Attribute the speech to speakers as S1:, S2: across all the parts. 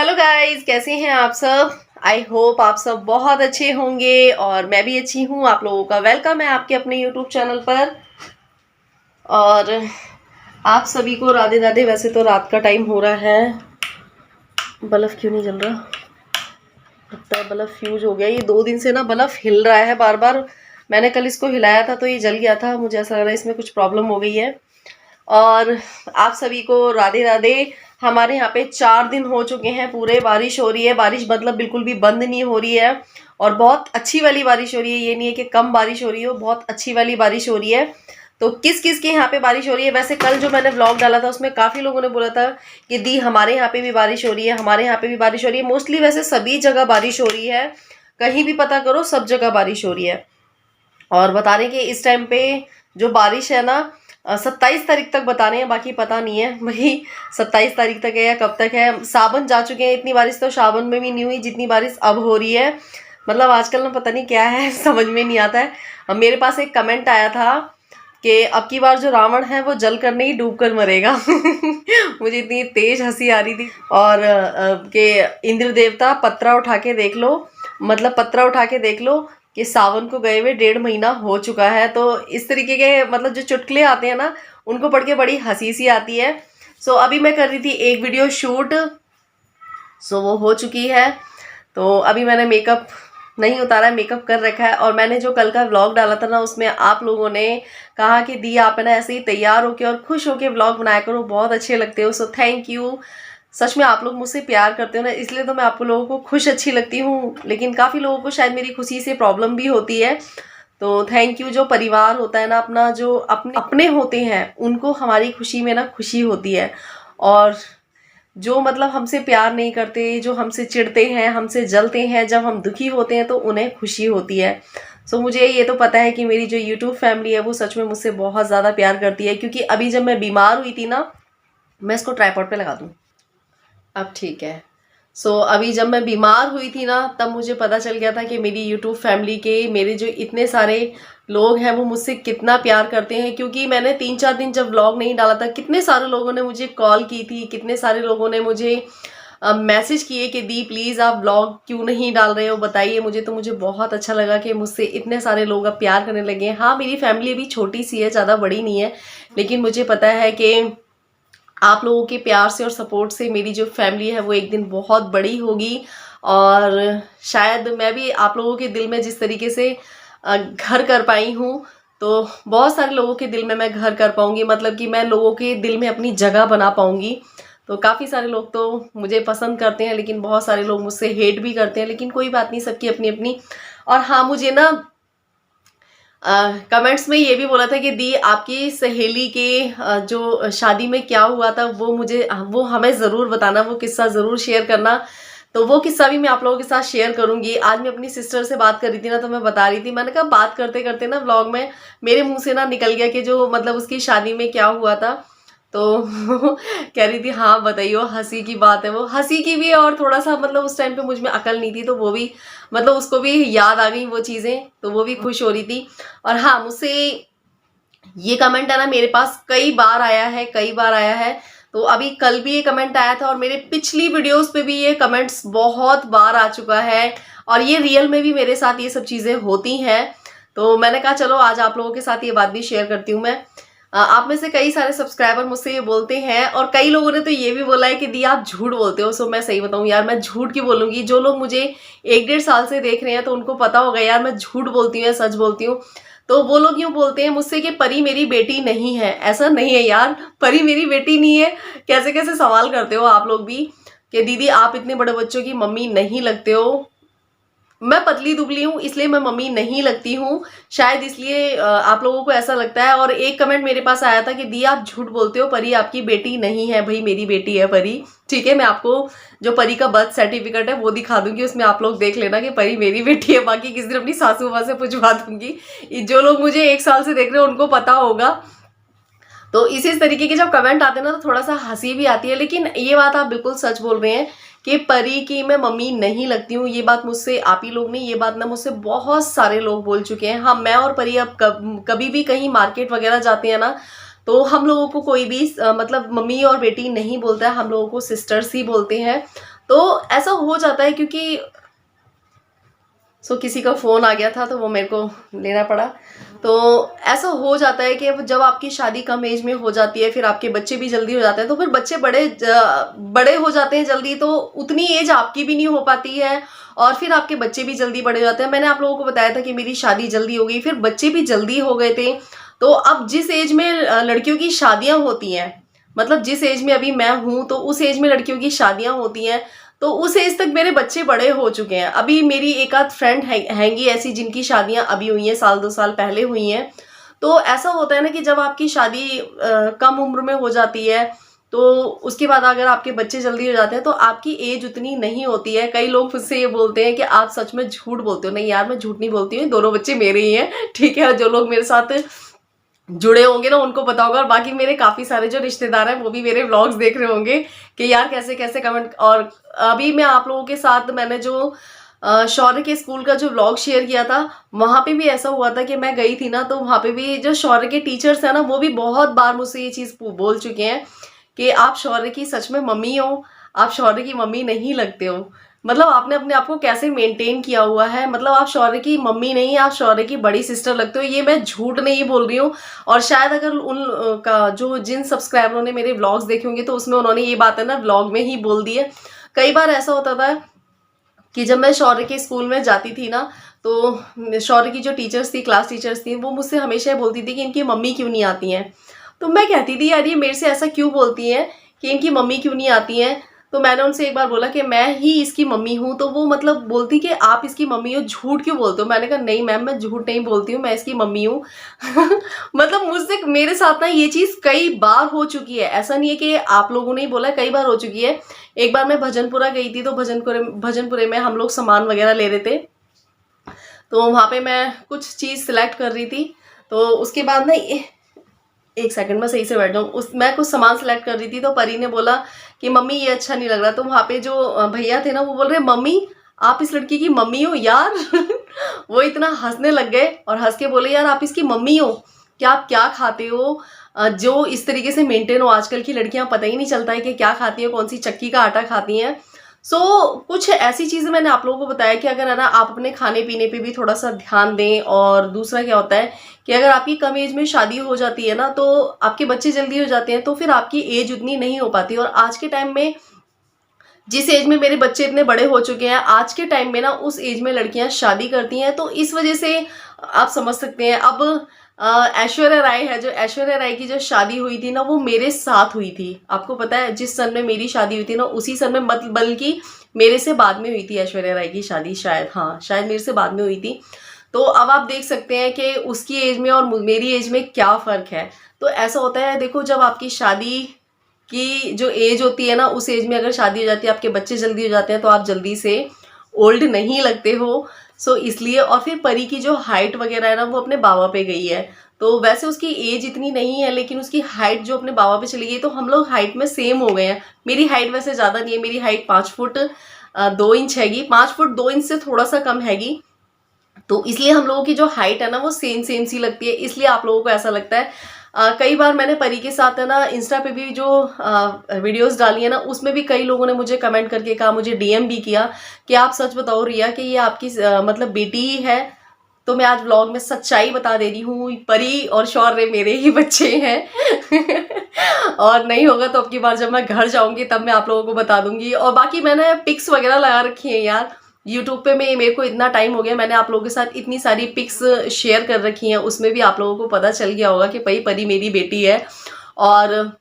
S1: Hello guys, कैसे हैं आप सब। आई होप आप सब बहुत अच्छे होंगे और मैं भी अच्छी हूँ। आप लोगों का वेलकम है आपके अपने यूट्यूब चैनल पर। और आप सभी को राधे राधे। वैसे तो रात का टाइम हो रहा है। बल्ब क्यों नहीं जल रहा? लगता है बल्ब फ्यूज हो गया। ये 2 दिन से ना बल्ब हिल रहा है बार बार। मैंने कल इसको हिलाया था तो ये जल गया था। मुझे ऐसा लग रहा है इसमें कुछ प्रॉब्लम हो गई है। और आप सभी को राधे राधे। हमारे यहाँ पे 4 दिन हो चुके हैं पूरे बारिश हो रही है। बारिश मतलब बिल्कुल भी बंद नहीं हो रही है और बहुत अच्छी वाली बारिश हो रही है। ये नहीं है कि कम बारिश हो रही हो, बहुत अच्छी वाली बारिश हो रही है। तो किस किस के यहाँ पे बारिश हो रही है? वैसे कल जो मैंने व्लॉग डाला था उसमें काफ़ी लोगों ने बोला था कि दी हमारे यहाँ पे भी बारिश हो रही है, हमारे यहाँ पे भी बारिश हो रही है। मोस्टली वैसे सभी जगह बारिश हो रही है। कहीं भी पता करो सब जगह बारिश हो रही है। और बता रहे कि इस टाइम पे जो बारिश है ना 27 तारीख तक बता रहे हैं, बाकी पता नहीं है भाई 27 तारीख तक है या कब तक है। सावन जा चुके हैं, इतनी बारिश तो सावन में भी नहीं हुई जितनी बारिश अब हो रही है। मतलब आजकल ना पता नहीं क्या है समझ में नहीं आता है। अब मेरे पास एक कमेंट आया था कि अब की बार जो रावण है वो जल कर नहीं डूब कर मरेगा मुझे इतनी तेज हंसी आ रही थी। और कि इंद्र देवता पत्रा उठा के देख लो, मतलब पत्रा उठा के देख लो कि सावन को गए हुए 1.5 महीना हो चुका है। तो इस तरीके के मतलब जो चुटकुले आते हैं ना उनको पढ़ के बड़ी हंसी सी आती है। सो अभी मैं कर रही थी एक वीडियो शूट, सो वो हो चुकी है। तो अभी मैंने मेकअप नहीं उतारा है, मेकअप कर रखा है। और मैंने जो कल का व्लॉग डाला था ना उसमें आप लोगों ने कहा कि दी आप है ना ऐसे ही तैयार होके और खुश होके व्लॉग बनाया करो, बहुत अच्छे लगते हो। So thank you. सच में आप लोग मुझसे प्यार करते हो ना, इसलिए तो मैं आपको लोगों को खुश अच्छी लगती हूँ। लेकिन काफ़ी लोगों को शायद मेरी खुशी से प्रॉब्लम भी होती है। तो थैंक यू। जो परिवार होता है ना अपना, जो अपने अपने होते हैं उनको हमारी खुशी में ना खुशी होती है। और जो मतलब हमसे प्यार नहीं करते, जो हमसे चिढ़ते हैं, हमसे जलते हैं, जब हम दुखी होते हैं तो उन्हें खुशी होती है। सो मुझे ये तो पता है कि मेरी जो यूट्यूब फैमिली है वो सच में मुझसे बहुत ज़्यादा प्यार करती है। क्योंकि अभी जब मैं बीमार हुई थी ना, मैं इसको ट्राइपॉड पे लगा दूँ, अब ठीक है। सो अभी जब मैं बीमार हुई थी ना तब मुझे पता चल गया था कि मेरी यूट्यूब फैमिली के मेरे जो इतने सारे लोग हैं वो मुझसे कितना प्यार करते हैं। क्योंकि मैंने 3-4 दिन जब व्लॉग नहीं डाला था, कितने सारे लोगों ने मुझे कॉल की थी, कितने सारे लोगों ने मुझे मैसेज किए कि दी प्लीज़ आप व्लॉग क्यों नहीं डाल रहे हो, बताइए मुझे। तो मुझे बहुत अच्छा लगा कि मुझसे इतने सारे लोग अब प्यार करने लगे हैं। हाँ, मेरी फैमिली अभी छोटी सी है, ज़्यादा बड़ी नहीं है, लेकिन मुझे पता है कि आप लोगों के प्यार से और सपोर्ट से मेरी जो फैमिली है वो एक दिन बहुत बड़ी होगी। और शायद मैं भी आप लोगों के दिल में जिस तरीके से घर कर पाई हूँ तो बहुत सारे लोगों के दिल में मैं घर कर पाऊँगी। मतलब कि मैं लोगों के दिल में अपनी जगह बना पाऊँगी। तो काफ़ी सारे लोग तो मुझे पसंद करते हैं, लेकिन बहुत सारे लोग मुझसे हेट भी करते हैं, लेकिन कोई बात नहीं, सबकी अपनी अपनी। और हाँ, मुझे ना कमेंट्स में ये भी बोला था कि दी आपकी सहेली के जो शादी में क्या हुआ था वो हमें ज़रूर बताना, वो किस्सा ज़रूर शेयर करना। तो वो किस्सा भी मैं आप लोगों के साथ शेयर करूंगी। आज मैं अपनी सिस्टर से बात कर रही थी ना तो मैं बता रही थी, मैंने कहा बात करते करते ना व्लॉग में मेरे मुंह से ना निकल गया कि जो मतलब उसकी शादी में क्या हुआ था। तो कह रही थी हाँ बताइए, हंसी की बात है, वो हंसी की भी है और थोड़ा सा मतलब उस टाइम पे मुझ में अकल नहीं थी तो वो भी मतलब उसको भी याद आ गई वो चीज़ें, तो वो भी खुश हो रही थी। और हाँ, मुझसे ये कमेंट है ना मेरे पास कई बार आया है, कई बार आया है। तो अभी कल भी ये कमेंट आया था और मेरे पिछली वीडियोस पे भी ये कमेंट्स बहुत बार आ चुका है। और ये रियल में भी मेरे साथ ये सब चीज़ें होती हैं। तो मैंने कहा चलो आज आप लोगों के साथ ये बात भी शेयर करती हूँ मैं। आप में से कई सारे सब्सक्राइबर मुझसे ये बोलते हैं और कई लोगों ने तो ये भी बोला है कि दी आप झूठ बोलते हो। सो मैं सही बताऊं यार, मैं झूठ क्यों बोलूँगी? जो लोग मुझे 1-1.5 साल से देख रहे हैं तो उनको पता होगा यार मैं झूठ बोलती हूँ या सच बोलती हूँ। तो वो लोग यूँ बोलते हैं मुझसे कि परी मेरी बेटी नहीं है। ऐसा नहीं है यार, परी मेरी बेटी नहीं है। कैसे कैसे सवाल करते हो आप लोग भी कि दीदी आप इतने बड़े बच्चों की मम्मी नहीं लगते हो। मैं पतली दुबली हूँ इसलिए मैं मम्मी नहीं लगती हूँ, शायद इसलिए आप लोगों को ऐसा लगता है। और एक कमेंट मेरे पास आया था कि दी आप झूठ बोलते हो, परी आपकी बेटी नहीं है। भाई मेरी बेटी है परी, ठीक है। मैं आपको जो परी का बर्थ सर्टिफिकेट है वो दिखा दूंगी, उसमें आप लोग देख लेना कि परी मेरी बेटी है। बाकी किसी दिन अपनी सासू माँ से पूछवा दूंगी। जो लोग मुझे 1 साल से देख रहे हैं उनको पता होगा। तो इसी तरीके के जब कमेंट आते हैं ना तो थोड़ा सा हंसी भी आती है। लेकिन ये बात आप बिल्कुल सच बोल रहे हैं कि परी की मैं मम्मी नहीं लगती हूँ। ये बात मुझसे आप ही लोग नहीं, ये बात ना मुझसे बहुत सारे लोग बोल चुके हैं। हाँ, मैं और परी अब कभी भी कहीं मार्केट वगैरह जाते हैं ना तो हम लोगों को कोई भी मतलब मम्मी और बेटी नहीं बोलता है, हम लोगों को सिस्टर्स ही बोलते हैं। तो ऐसा हो जाता है क्योंकि किसी का फ़ोन आ गया था तो वो मेरे को लेना पड़ा। तो ऐसा हो जाता है कि अब जब आपकी शादी कम एज में हो जाती है, फिर आपके बच्चे भी जल्दी हो जाते हैं, तो फिर बच्चे बड़े हो जाते हैं जल्दी, तो उतनी एज आपकी भी नहीं हो पाती है और फिर आपके बच्चे भी जल्दी बड़े हो जाते हैं। मैंने आप लोगों को बताया था कि मेरी शादी जल्दी हो गई, फिर बच्चे भी जल्दी हो गए थे। तो अब जिस एज में लड़कियों की शादियाँ होती हैं, मतलब जिस एज में अभी मैं हूँ, तो उस एज में लड़कियों की शादियाँ होती हैं, तो उस एज तक मेरे बच्चे बड़े हो चुके हैं। अभी मेरी एक आध फ्रेंड हैंगी ऐसी जिनकी शादियां अभी हुई हैं, साल 2 साल पहले हुई हैं। तो ऐसा होता है ना कि जब आपकी शादी कम उम्र में हो जाती है, तो उसके बाद अगर आपके बच्चे जल्दी हो जाते हैं तो आपकी एज उतनी नहीं होती है। कई लोग मुझसे ये बोलते हैं कि आप सच में झूठ बोलते हो। नहीं यार, मैं झूठ नहीं बोलती हूँ, दोनों बच्चे मेरे ही हैं, ठीक है। जो लोग मेरे साथ जुड़े होंगे ना उनको पता होगा, और बाकी मेरे काफ़ी सारे जो रिश्तेदार हैं वो भी मेरे व्लॉग्स देख रहे होंगे कि यार कैसे कैसे कमेंट। और अभी मैं आप लोगों के साथ मैंने जो शौर्य के स्कूल का जो व्लॉग शेयर किया था, वहाँ पे भी ऐसा हुआ था कि मैं गई थी ना, तो वहाँ पे भी जो शौर्य के टीचर्स हैं ना, वो भी बहुत बार मुझसे ये चीज़ बोल चुके हैं कि आप शौर्य की सच में मम्मी हो, आप शौर्य की मम्मी नहीं लगते हो। मतलब आपने अपने आप को कैसे मेंटेन किया हुआ है, मतलब आप शौर्य की मम्मी नहीं, आप शौर्य की बड़ी सिस्टर लगते हो। ये मैं झूठ नहीं बोल रही हूँ। और शायद अगर उन का जो जिन सब्सक्राइबरों ने मेरे व्लॉग्स देखे होंगे तो उसमें उन्होंने ये बात है ना व्लॉग में ही बोल दी है। कई बार ऐसा होता था कि जब मैं शौर्य के स्कूल में जाती थी ना, तो शौर्य की जो टीचर्स थी, क्लास टीचर्स थी, वो मुझसे हमेशा बोलती थी कि इनकी मम्मी क्यों नहीं आती हैं। तो मैं कहती थी यार ये मेरे से ऐसा क्यों बोलती हैं कि इनकी मम्मी क्यों नहीं आती हैं। तो मैंने उनसे एक बार बोला कि मैं ही इसकी मम्मी हूँ, तो वो मतलब बोलती कि आप इसकी मम्मी हो, झूठ क्यों बोलते हो। मैंने कहा नहीं मैम, मैं झूठ नहीं बोलती हूँ, मैं इसकी मम्मी हूँ। मतलब मुझसे मेरे साथ ना ये चीज़ कई बार हो चुकी है, ऐसा नहीं है कि आप लोगों ने ही बोला, कई बार हो चुकी है। एक बार मैं भजनपुरा गई थी, तो भजनपुरे में हम लोग सामान वगैरह ले रहे थे, तो वहाँ पे मैं कुछ चीज़ सिलेक्ट कर रही थी। तो उसके बाद ना एक सेकंड में सही से बैठ जाऊँ, उस मैं कुछ सामान सेलेक्ट कर रही थी, तो परी ने बोला कि मम्मी ये अच्छा नहीं लग रहा। तो वहाँ पे जो भैया थे ना, वो बोल रहे मम्मी आप इस लड़की की मम्मी हो यार। वो इतना हंसने लग गए और हंस के बोले यार आप इसकी मम्मी हो, क्या आप क्या खाते हो जो इस तरीके से मेंटेन हो। आजकल की लड़कियां पता ही नहीं चलता है कि क्या खाती हैं, कौन सी चक्की का आटा खाती हैं। कुछ ऐसी चीज़ें मैंने आप लोगों को बताया कि अगर है ना आप अपने खाने पीने पे भी थोड़ा सा ध्यान दें। और दूसरा क्या होता है कि अगर आपकी कम एज में शादी हो जाती है ना, तो आपके बच्चे जल्दी हो जाते हैं, तो फिर आपकी एज उतनी नहीं हो पाती। और आज के टाइम में जिस एज में मेरे बच्चे इतने बड़े हो चुके हैं, आज के टाइम में ना उस एज में लड़कियां शादी करती हैं, तो इस वजह से आप समझ सकते हैं। अब ऐश्वर्या राय है, जो ऐश्वर्या राय की जो शादी हुई थी ना, वो मेरे साथ हुई थी। आपको पता है जिस सन में मेरी शादी हुई थी ना, उसी सन में बल्कि मेरे से बाद में हुई थी ऐश्वर्या राय की शादी, शायद, हाँ शायद मेरे से बाद में हुई थी। तो अब आप देख सकते हैं कि उसकी एज में और मेरी एज में क्या फ़र्क है। तो ऐसा होता है, देखो जब आपकी शादी की जो एज होती है ना, उस एज में अगर शादी हो जाती है, आपके बच्चे जल्दी हो जाते हैं, तो आप जल्दी से ओल्ड नहीं लगते हो। इसलिए। और फिर परी की जो हाइट वगैरह है ना, वो अपने बाबा पे गई है। तो वैसे उसकी एज इतनी नहीं है, लेकिन उसकी हाइट जो अपने बाबा पे चली गई, तो हम लोग हाइट में सेम हो गए हैं। मेरी हाइट वैसे ज़्यादा नहीं है, मेरी हाइट 5 फुट 2 इंच हैगी, 5 फुट 2 इंच से थोड़ा सा कम हैगी। तो इसलिए हम लोगों की जो हाइट है ना, वो सेम सेम सी लगती है, इसलिए आप लोगों को ऐसा लगता है। कई बार मैंने परी के साथ है ना इंस्टा पे भी जो वीडियोस डाली है ना, उसमें भी कई लोगों ने मुझे कमेंट करके कहा, मुझे डीएम भी किया कि आप सच बताओ रिया कि ये आपकी मतलब बेटी ही है। तो मैं आज व्लॉग में सच्चाई बता दे रही हूँ, परी और शौर्य मेरे ही बच्चे हैं। और नहीं होगा तो अब की बार जब मैं घर जाऊंगी तब मैं आप लोगों को बता दूंगी। और बाकी मैंने पिक्स वगैरह लगा रखी है यार यूट्यूब पे। मेरे को इतना टाइम हो गया, मैंने आप लोगों के साथ इतनी सारी पिक्स शेयर कर रखी हैं, उसमें भी आप लोगों को पता चल गया होगा कि भाई परी मेरी बेटी है। और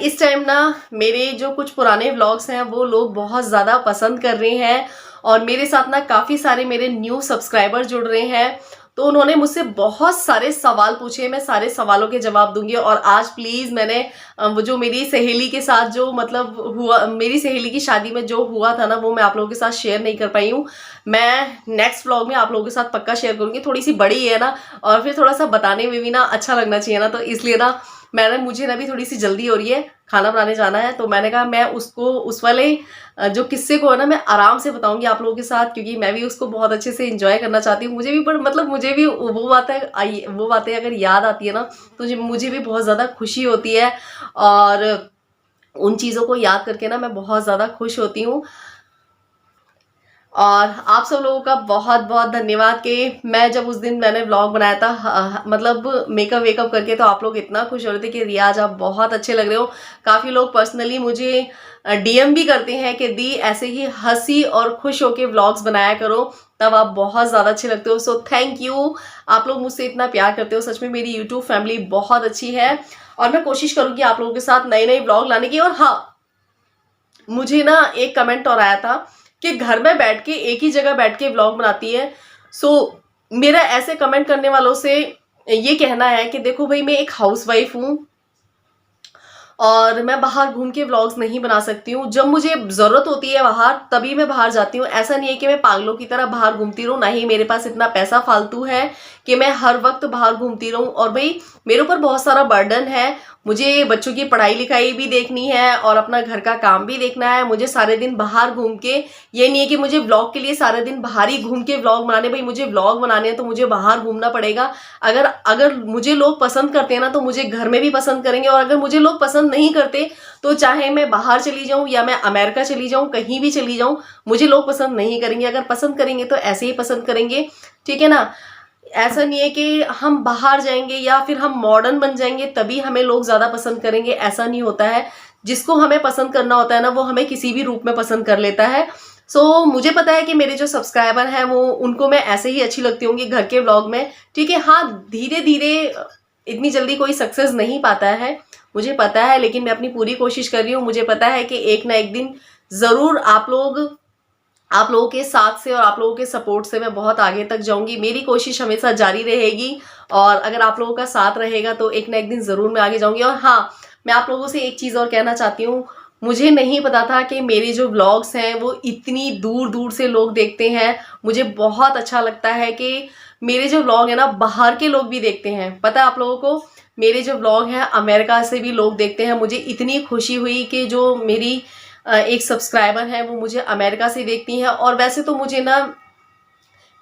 S1: इस टाइम ना मेरे जो कुछ पुराने व्लॉग्स हैं वो लोग बहुत ज़्यादा पसंद कर रहे हैं, और मेरे साथ ना काफ़ी सारे मेरे न्यू सब्सक्राइबर जुड़ रहे हैं। तो उन्होंने मुझसे बहुत सारे सवाल पूछे, मैं सारे सवालों के जवाब दूंगी। और आज प्लीज़ मैंने वो जो मेरी सहेली के साथ जो मतलब हुआ, मेरी सहेली की शादी में जो हुआ था ना, वो मैं आप लोगों के साथ शेयर नहीं कर पाई हूँ। मैं नेक्स्ट व्लॉग में आप लोगों के साथ पक्का शेयर करूँगी। थोड़ी सी बड़ी है ना, और फिर थोड़ा सा बताने में भी ना अच्छा लगना चाहिए ना, तो इसलिए ना मुझे ना भी थोड़ी सी जल्दी हो रही है, खाना बनाने जाना है। तो मैंने कहा मैं उसको उस वाले जो किस्से को है ना, मैं आराम से बताऊंगी आप लोगों के साथ, क्योंकि मैं भी उसको बहुत अच्छे से एंजॉय करना चाहती हूँ। मुझे भी मतलब मुझे भी वो बातें अगर याद आती है ना, तो मुझे भी बहुत ज़्यादा खुशी होती है। और उन चीज़ों को याद करके ना मैं बहुत ज़्यादा खुश होती हूँ। और आप सब लोगों का बहुत बहुत धन्यवाद कि मैं जब उस दिन मैंने व्लॉग बनाया था मतलब मेकअप वेकअप करके, तो आप लोग इतना खुश हो रहे थे कि रियाज आप बहुत अच्छे लग रहे हो। काफ़ी लोग पर्सनली मुझे डीएम भी करते हैं कि दी ऐसे ही हंसी और खुश होके व्लॉग्स बनाया करो, तब आप बहुत ज़्यादा अच्छे लगते हो। सो थैंक यू, आप लोग मुझसे इतना प्यार करते हो। सच में मेरी यूट्यूब फैमिली बहुत अच्छी है और मैं कोशिश करूँगी आप लोगों के साथ नए नए व्लॉग लाने की। और हाँ, मुझे ना एक कमेंट और आया था कि घर में बैठ के एक ही जगह बैठ के व्लॉग बनाती है। सो मेरा ऐसे कमेंट करने वालों से ये कहना है कि देखो भाई, मैं एक हाउसवाइफ हूँ और मैं बाहर घूम के व्लॉग्स नहीं बना सकती हूँ। जब मुझे ज़रूरत होती है बाहर, तभी मैं बाहर जाती हूँ। ऐसा नहीं है कि मैं पागलों की तरह बाहर घूमती रहूँ, ना ही मेरे पास इतना पैसा फालतू है कि मैं हर वक्त बाहर घूमती रहूँ। और भाई, मेरे ऊपर बहुत सारा बर्डन है, मुझे बच्चों की पढ़ाई लिखाई भी देखनी है और अपना घर का काम भी देखना है। मुझे सारे दिन बाहर घूम के, ये नहीं है कि मुझे व्लॉग के लिए सारे दिन बाहर ही घूम के व्लॉग बनाने, भाई मुझे व्लॉग बनाने हैं तो मुझे बाहर घूमना पड़ेगा। अगर अगर मुझे लोग पसंद करते हैं ना, तो मुझे घर में भी पसंद करेंगे। और अगर मुझे लोग पसंद नहीं करते, तो चाहे मैं बाहर चली जाऊं या मैं अमेरिका चली जाऊं, कहीं भी चली जाऊं, मुझे लोग पसंद नहीं करेंगे। अगर पसंद करेंगे तो ऐसे ही पसंद करेंगे, ठीक है ना। ऐसा नहीं है कि हम बाहर जाएंगे या फिर हम मॉडर्न बन जाएंगे तभी हमें लोग ज्यादा पसंद करेंगे, ऐसा नहीं होता है। जिसको हमें पसंद करना होता है ना, वो हमें किसी भी रूप में पसंद कर लेता है। मुझे पता है कि मेरे जो सब्सक्राइबर हैं वो, उनको मैं ऐसे ही अच्छी लगती होंगी घर के व्लॉग में, ठीक है। हाँ, धीरे धीरे, इतनी जल्दी कोई सक्सेस नहीं पाता है, मुझे पता है, लेकिन मैं अपनी पूरी कोशिश कर रही हूँ। मुझे पता है कि एक ना एक दिन जरूर आप लोगों के साथ से और आप लोगों के सपोर्ट से मैं बहुत आगे तक जाऊंगी। मेरी कोशिश हमेशा जारी रहेगी और अगर आप लोगों का साथ रहेगा तो एक ना एक दिन ज़रूर मैं आगे जाऊंगी। और हाँ, मैं आप लोगों से एक चीज़ और कहना चाहती हूँ। मुझे नहीं पता था कि मेरे जो व्लॉग्स हैं वो इतनी दूर दूर से लोग देखते हैं। मुझे बहुत अच्छा लगता है कि मेरे जो व्लॉग है ना, बाहर के लोग भी देखते हैं। पता है आप लोगों को, मेरे जो व्लॉग हैं अमेरिका से भी लोग देखते हैं। मुझे इतनी खुशी हुई कि जो मेरी एक सब्सक्राइबर है वो मुझे अमेरिका से देखती हैं। और वैसे तो मुझे ना,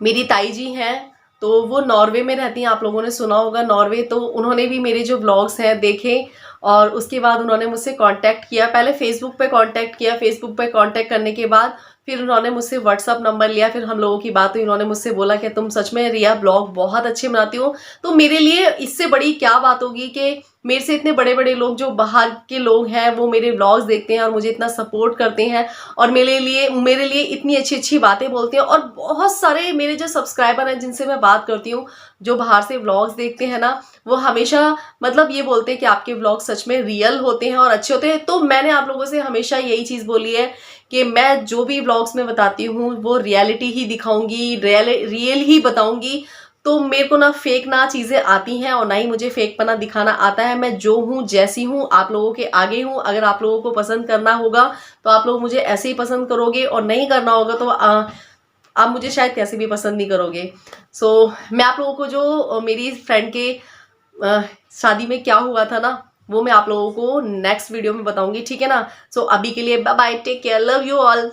S1: मेरी ताई जी हैं तो वो नॉर्वे में रहती हैं, आप लोगों ने सुना होगा नॉर्वे। तो उन्होंने भी मेरे जो व्लॉग्स हैं देखे और उसके बाद उन्होंने मुझसे कांटेक्ट किया। पहले फेसबुक पे कांटेक्ट किया, फेसबुक पे कांटेक्ट करने के बाद फिर उन्होंने मुझसे व्हाट्सअप नंबर लिया, फिर हम लोगों की बात हुई। उन्होंने मुझसे बोला कि तुम सच में रिया ब्लॉग बहुत अच्छे बनाती हो। तो मेरे लिए इससे बड़ी क्या बात होगी कि मेरे से इतने बड़े बड़े लोग, जो बाहर के लोग हैं, वो मेरे व्लॉग्स देखते हैं और मुझे इतना सपोर्ट करते हैं और मेरे लिए इतनी अच्छी अच्छी बातें बोलते हैं। और बहुत सारे मेरे जो सब्सक्राइबर हैं जिनसे मैं बात करती हूँ, जो बाहर से व्लॉग्स देखते हैं ना, वो हमेशा मतलब ये बोलते हैं कि आपके व्लॉग सच में रियल होते हैं और अच्छे होते हैं। तो मैंने आप लोगों से हमेशा यही चीज़ बोली है कि मैं जो भी व्लॉग्स में बताती हूँ वो रियलिटी ही दिखाऊंगी, रियल ही बताऊंगी। तो मेरे को ना फेक ना चीज़ें आती हैं और ना ही मुझे फेक पना दिखाना आता है। मैं जो हूँ, जैसी हूँ, आप लोगों के आगे हूँ। अगर आप लोगों को पसंद करना होगा तो आप लोग मुझे ऐसे ही पसंद करोगे, और नहीं करना होगा तो आप मुझे शायद कैसे भी पसंद नहीं करोगे। मैं आप लोगों को जो मेरी फ्रेंड के शादी में क्या हुआ था ना, वो मैं आप लोगों को नेक्स्ट वीडियो में बताऊंगी, ठीक है ना। अभी के लिए bye bye, take care, love you all.